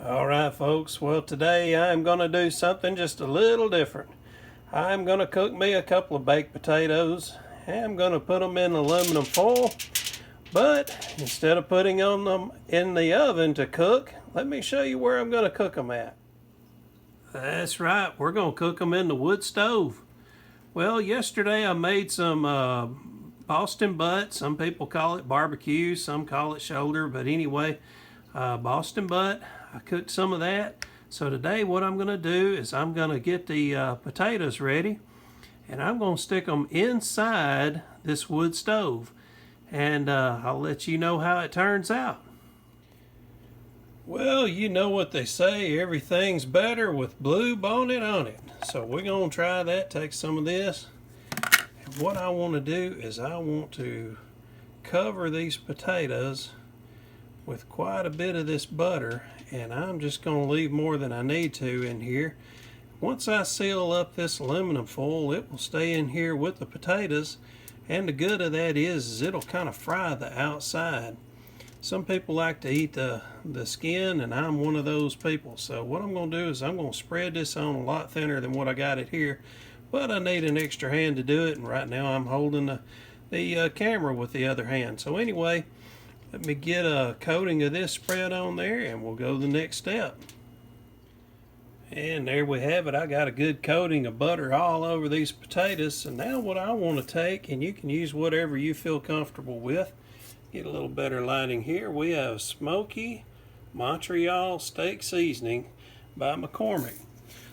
Alright folks, well today I'm going to do something just a little different. I'm going to cook me a couple of baked potatoes. I'm going to put them in aluminum foil, but instead of putting them in the oven to cook, let me show you where I'm going to cook them at. That's right, we're going to cook them in the wood stove. Well, yesterday I made some Boston butt. Some people call it barbecue, some call it shoulder, but anyway, Boston butt. I cooked some of that. So today what I'm going to do is I'm going to get the potatoes ready, and I'm going to stick them inside this wood stove, and I'll let you know how it turns out. Well, you know what they say, everything's better with blue bonnet on it. So we're going to try that, take some of this. And what I want to do is I want to cover these potatoes with quite a bit of this butter, and I'm just going to leave more than I need to in here. Once I seal up this aluminum foil, it will stay in here with the potatoes, and the good of that is it'll kind of fry the outside. Some people like to eat the skin, and I'm one of those people. So what I'm going to do is I'm going to spread this on a lot thinner than what I got it here, but I need an extra hand to do it, and right now I'm holding the camera with the other hand. So anyway, let me get a coating of this spread on there, and we'll go to the next step. And there we have it. I got a good coating of butter all over these potatoes. So now what I want to take, and you can use whatever you feel comfortable with. Get a little better lighting here. We have Smoky Montreal Steak Seasoning by McCormick.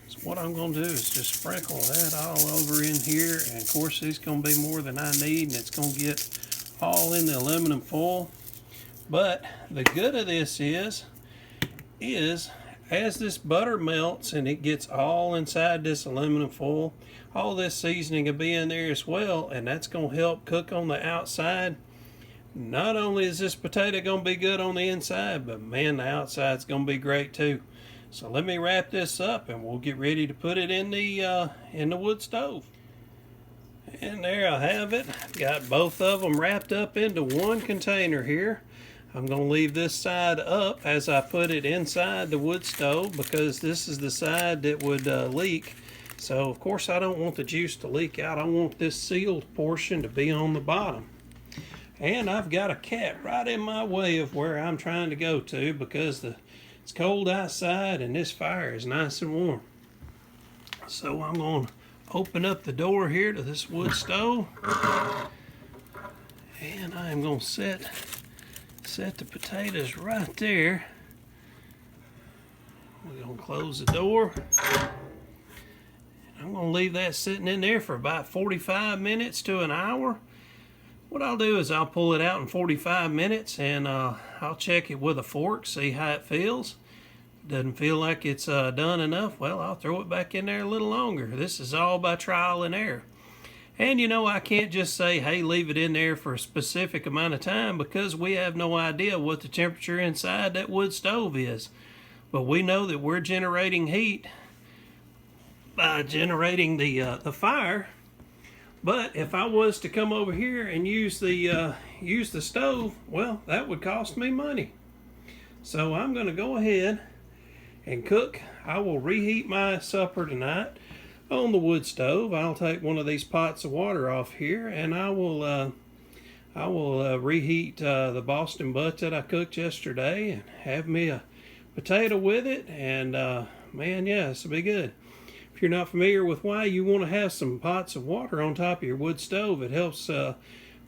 So what I'm going to do is just sprinkle that all over in here. And of course, it's going to be more than I need, and it's going to get all in the aluminum foil. But the good of this is as this butter melts and it gets all inside this aluminum foil, all this seasoning will be in there as well, and that's going to help cook on the outside. Not only is this potato going to be good on the inside, but man, the outside's going to be great too. So let me wrap this up and we'll get ready to put it in the wood stove. And there I have it. Got both of them wrapped up into one container here. I'm going to leave this side up as I put it inside the wood stove, because this is the side that would leak. So of course I don't want the juice to leak out. I want this sealed portion to be on the bottom. And I've got a cat right in my way of where I'm trying to go to, because it's cold outside and this fire is nice and warm. So I'm going to open up the door here to this wood stove, and I'm going to set the potatoes right there. We're going to close the door. I'm going to leave that sitting in there for about 45 minutes to an hour. What I'll do is I'll pull it out in 45 minutes, and I'll check it with a fork, see how it feels. Doesn't feel like it's done enough, well, I'll throw it back in there a little longer. This is all by trial and error. And you know, I can't just say, hey, leave it in there for a specific amount of time, because we have no idea what the temperature inside that wood stove is. But we know that we're generating heat by generating the fire. But if I was to come over here and use the stove, well, that would cost me money. So I'm going to go ahead and cook. I will reheat my supper tonight on the wood stove. I'll take one of these pots of water off here, and I will reheat the Boston butt that I cooked yesterday, and have me a potato with it. And man, yeah, this will be good. If you're not familiar with why you want to have some pots of water on top of your wood stove, it helps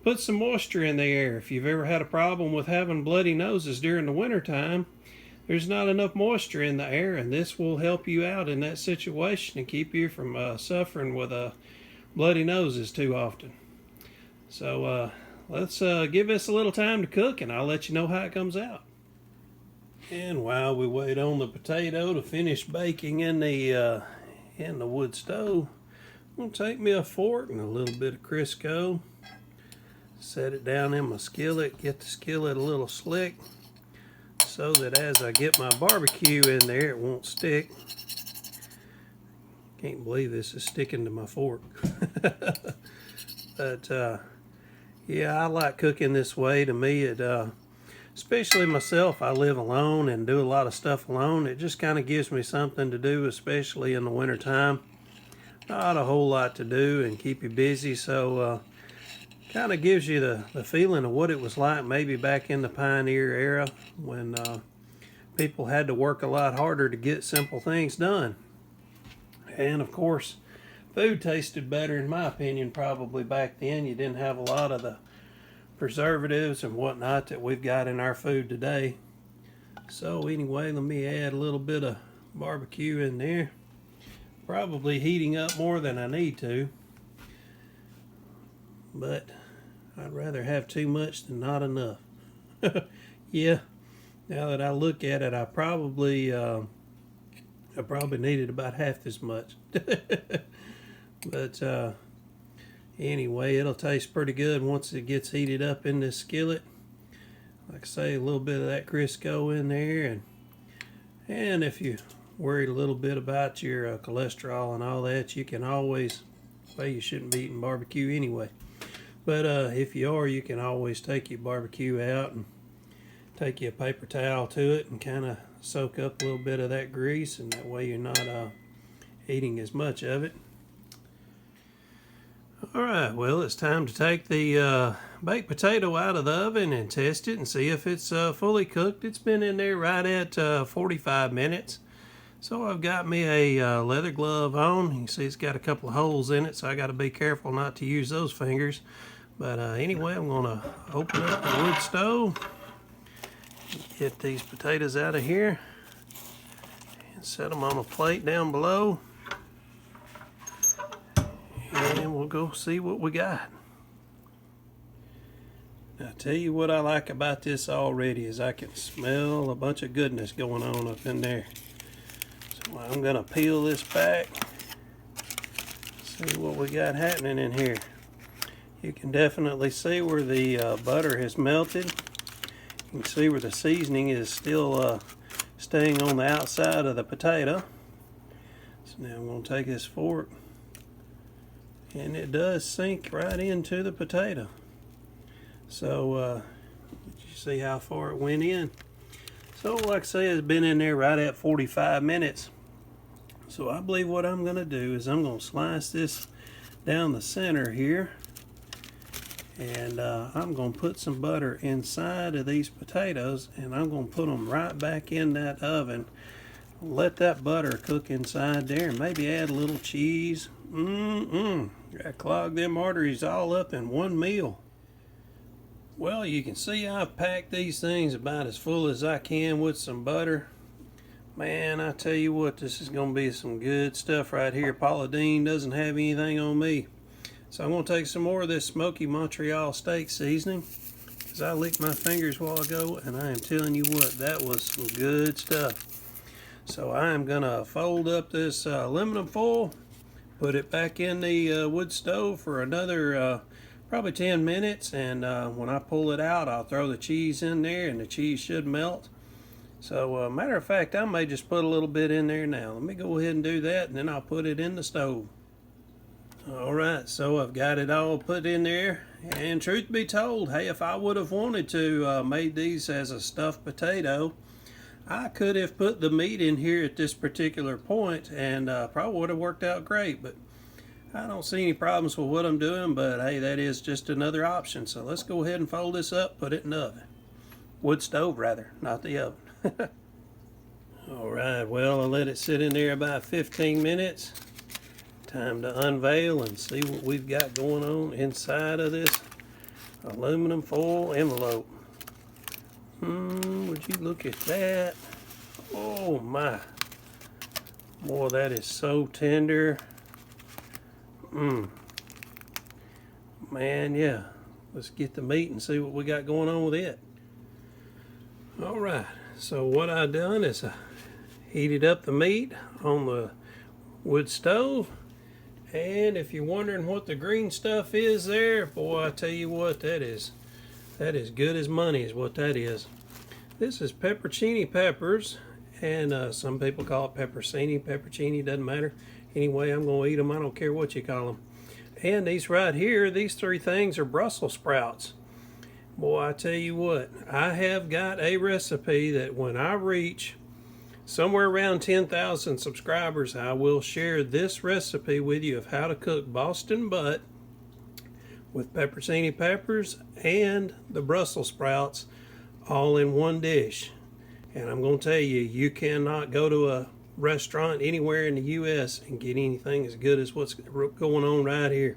put some moisture in the air. If you've ever had a problem with having bloody noses during the winter time, there's not enough moisture in the air, and this will help you out in that situation and keep you from suffering with bloody noses too often. So let's give this a little time to cook, and I'll let you know how it comes out. And while we wait on the potato to finish baking in the wood stove, I'm going to take me a fork and a little bit of Crisco, set it down in my skillet, get the skillet a little slick, so that as I get my barbecue in there, it won't stick. Can't believe this is sticking to my fork. But yeah, I like cooking this way. To me, it Especially myself, I live alone and do a lot of stuff alone. It just kind of gives me something to do, especially in the wintertime. Not a whole lot to do and keep you busy, so kind of gives you the feeling of what it was like maybe back in the pioneer era when people had to work a lot harder to get simple things done. And of course, food tasted better in my opinion probably back then. You didn't have a lot of the preservatives and whatnot that we've got in our food today. So anyway, let me add a little bit of barbecue in there. Probably heating up more than I need to, but I'd rather have too much than not enough. Yeah, now that I look at it, I probably needed about half as much. But anyway, it'll taste pretty good once it gets heated up in this skillet. Like I say, a little bit of that Crisco in there, and if you worried a little bit about your cholesterol and all that, you can always, well, you shouldn't be eating barbecue anyway. But if you are, you can always take your barbecue out and take you a paper towel to it and kind of soak up a little bit of that grease, and that way you're not eating as much of it. Alright, well, it's time to take the baked potato out of the oven and test it and see if it's fully cooked. It's been in there right at 45 minutes. So I've got me a leather glove on. You can see it's got a couple of holes in it, so I got to be careful not to use those fingers. But anyway, I'm going to open up the wood stove, get these potatoes out of here, and set them on a plate down below. And we'll go see what we got. Now, I'll tell you what I like about this already is I can smell a bunch of goodness going on up in there. So I'm going to peel this back, see what we got happening in here. You can definitely see where the butter has melted. You can see where the seasoning is still staying on the outside of the potato. So now I'm going to take this fork, and it does sink right into the potato. So you see how far it went in. So like I say, it's been in there right at 45 minutes. So I believe what I'm going to do is I'm going to slice this down the center here, and I'm going to put some butter inside of these potatoes, and I'm going to put them right back in that oven. Let that butter cook inside there, and maybe add a little cheese. Gotta clog them arteries all up in one meal. Well, you can see I've packed these things about as full as I can with some butter. Man, I tell you what, this is going to be some good stuff right here. Paula Deen doesn't have anything on me. So I'm going to take some more of this smoky Montreal steak seasoning, because I licked my fingers a while ago, and I am telling you what, that was some good stuff. So I am going to fold up this aluminum foil, put it back in the wood stove for another probably 10 minutes, and when I pull it out, I'll throw the cheese in there, and the cheese should melt. So matter of fact, I may just put a little bit in there now. Let me go ahead and do that, and then I'll put it in the stove. Alright, so I've got it all put in there, and truth be told, hey, if I would have wanted to made these as a stuffed potato, I could have put the meat in here at this particular point, and probably would have worked out great. But I don't see any problems with what I'm doing, but hey, that is just another option. So let's go ahead and fold this up, put it in the oven. Wood stove rather, not the oven. Alright, well, I let it sit in there about 15 minutes. Time to unveil and see what we've got going on inside of this aluminum foil envelope. Would you look at that? Oh my. Boy, that is so tender. Man, yeah. Let's get the meat and see what we got going on with it. Alright, so what I done is I heated up the meat on the wood stove. And if you're wondering what the green stuff is there, boy, I tell you what, that is good as money is what that is. This is pepperoncini peppers, and some people call it peppercini, doesn't matter. Anyway, I'm going to eat them. I don't care what you call them. And these right here, these three things are Brussels sprouts. Boy, I tell you what, I have got a recipe that when I reach somewhere around 10,000 subscribers, I will share this recipe with you of how to cook Boston butt with pepperoncini peppers and the Brussels sprouts all in one dish. And I'm going to tell you, you cannot go to a restaurant anywhere in the U.S. and get anything as good as what's going on right here.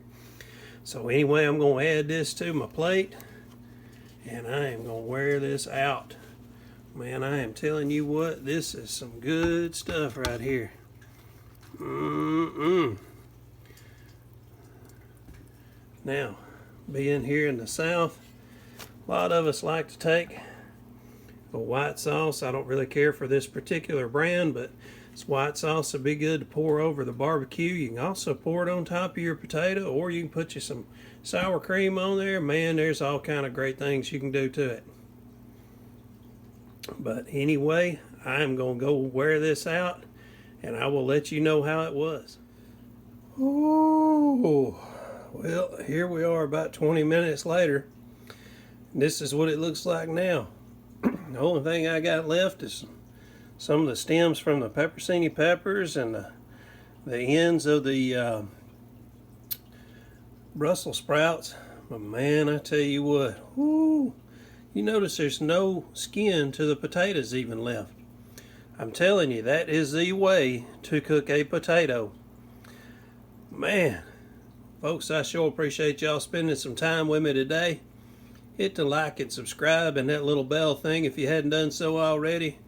So anyway, I'm going to add this to my plate, and I am going to wear this out. Man, I am telling you what, this is some good stuff right here. Now, being here in the South, a lot of us like to take a white sauce. I don't really care for this particular brand, but this white sauce would be good to pour over the barbecue. You can also pour it on top of your potato, or you can put you some sour cream on there. Man, there's all kind of great things you can do to it. But anyway, I'm going to go wear this out, and I will let you know how it was. Oh, well, here we are about 20 minutes later. This is what it looks like now. The only thing I got left is some of the stems from the pepperoncini peppers and the ends of the Brussels sprouts. But man, I tell you what, whoo, you notice there's no skin to the potatoes even left. I'm telling you, that is the way to cook a potato. Man, folks, I sure appreciate y'all spending some time with me today. Hit the like and subscribe and that little bell thing if you hadn't done so already.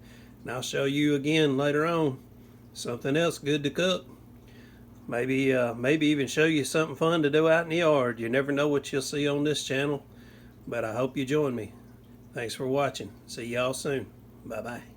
And I'll show you again later on something else good to cook. Maybe even show you something fun to do out in the yard. You never know what you'll see on this channel. But I hope you join me. Thanks for watching. See y'all soon. Bye-bye.